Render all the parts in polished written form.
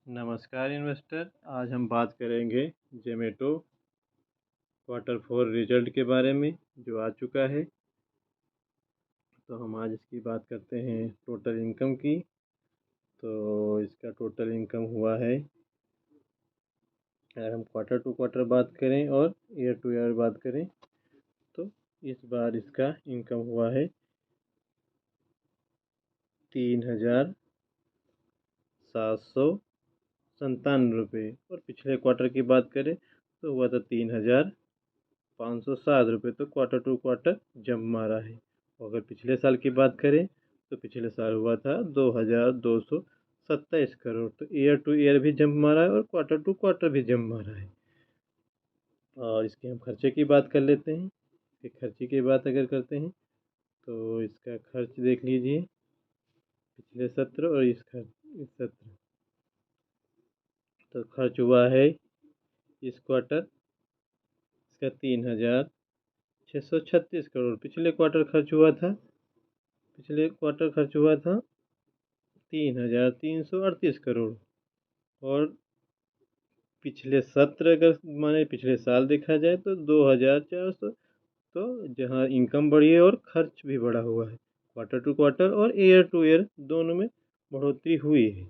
नमस्कार इन्वेस्टर। आज हम बात करेंगे जोमेटो Q4 रिजल्ट के बारे में जो आ चुका है। तो हम आज इसकी बात करते हैं टोटल इनकम की। तो इसका टोटल इनकम हुआ है, अगर हम क्वार्टर टू क्वार्टर बात करें और ईयर टू ईयर बात करें तो इस बार इसका इनकम हुआ है 3,757 रुपये और पिछले क्वार्टर की बात करें तो हुआ था 3,507 रुपये। तो क्वार्टर टू क्वार्टर जंप मारा है। और अगर पिछले साल की बात करें तो पिछले साल हुआ था 2,227 करोड़। तो ईयर टू ईयर भी जंप मारा है और क्वार्टर टू क्वार्टर भी जंप मारा है। और इसके हम खर्चे की बात कर लेते हैं कि खर्चे की बात अगर करते हैं तो इसका खर्च देख लीजिए, पिछले सत्र और इस सत्र। तो खर्च हुआ है इस क्वार्टर इसका 3,636 करोड़। पिछले क्वार्टर खर्च हुआ था 3,338 करोड़। और पिछले सत्र अगर माने पिछले साल देखा जाए तो 2,400। तो जहाँ इनकम बढ़ी है और खर्च भी बढ़ा हुआ है, क्वार्टर टू क्वार्टर और ईयर टू ईयर दोनों में बढ़ोतरी हुई है।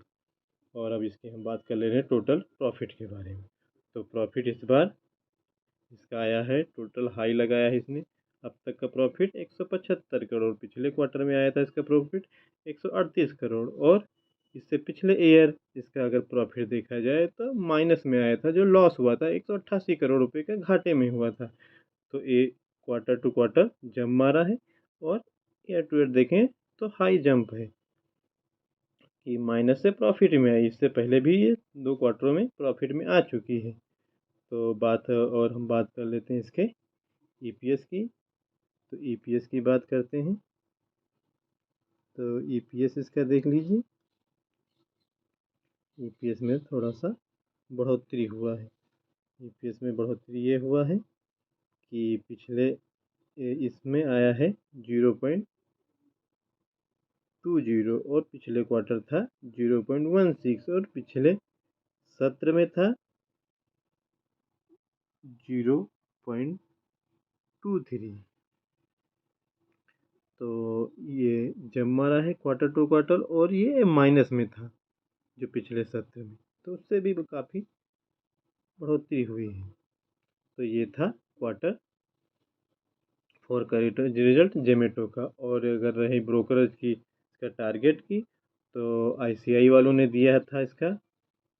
और अब इसकी हम बात कर ले रहे हैं टोटल प्रॉफिट के बारे में। तो प्रॉफिट इस बार इसका आया है, टोटल हाई लगाया है इसने। अब तक का प्रॉफिट 175 करोड़। पिछले क्वार्टर में आया था इसका प्रॉफिट 138 करोड़। और इससे पिछले ईयर इसका अगर प्रॉफिट देखा जाए तो माइनस में आया था, जो लॉस हुआ था 188 करोड़ रुपए का घाटे में हुआ था। तो ये क्वार्टर टू क्वार्टर जंप मारा है और ईयर टू ईयर देखें तो हाई जंप है कि माइनस से प्रॉफिट में आई। इससे पहले भी ये 2 क्वार्टरों में प्रॉफिट में आ चुकी है। तो हम बात कर लेते हैं इसके ईपीएस की। तो ईपीएस की बात करते हैं तो ईपीएस इसका देख लीजिए, ईपीएस में थोड़ा सा बढ़ोतरी हुआ है। ईपीएस में बढ़ोतरी ये हुआ है कि पिछले इसमें आया है 0.20 और पिछले क्वार्टर था 0.16 और पिछले सत्र में था 0.23। तो ये जब मारा है क्वार्टर टू क्वार्टर और ये माइनस में था जो पिछले सत्र में, तो उससे भी काफ़ी बढ़ोतरी हुई है। तो ये था Q4 का रिजल्ट जोमेटो का। और अगर रही ब्रोकरेज की इसका टारगेट की तो आईसीआई वालों ने दिया था इसका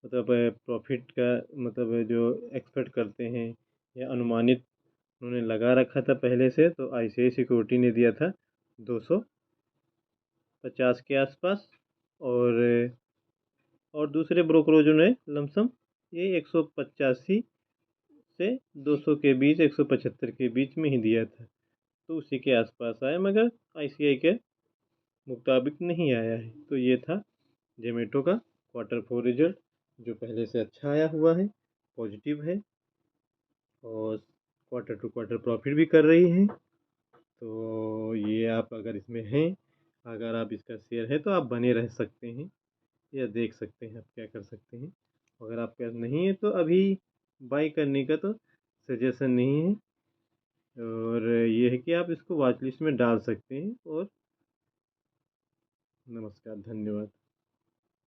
मतलब प्रॉफिट का मतलब जो एक्सपेक्ट करते हैं या अनुमानित उन्होंने लगा रखा था पहले से। तो आईसीआई सिक्योरिटी ने दिया था 250 के आसपास। और दूसरे ब्रोकरेजों ने लमसम ये 185 से 200 के बीच 175 के बीच में ही दिया था। तो उसी के आसपास आया, मगर आईसीआई के मुताबिक नहीं आया है। तो ये था जोमेटो का Q4 रिजल्ट, जो पहले से अच्छा आया हुआ है, पॉजिटिव है और क्वार्टर टू क्वार्टर प्रॉफिट भी कर रही है। तो ये आप अगर इसमें हैं, अगर आप इसका शेयर है तो आप बने रह सकते हैं या देख सकते हैं आप क्या कर सकते हैं। अगर आपके पास नहीं है तो अभी बाई करने का तो सजेशन नहीं है। और ये है कि आप इसको वॉच लिस्ट में डाल सकते हैं। और नमस्कार, धन्यवाद।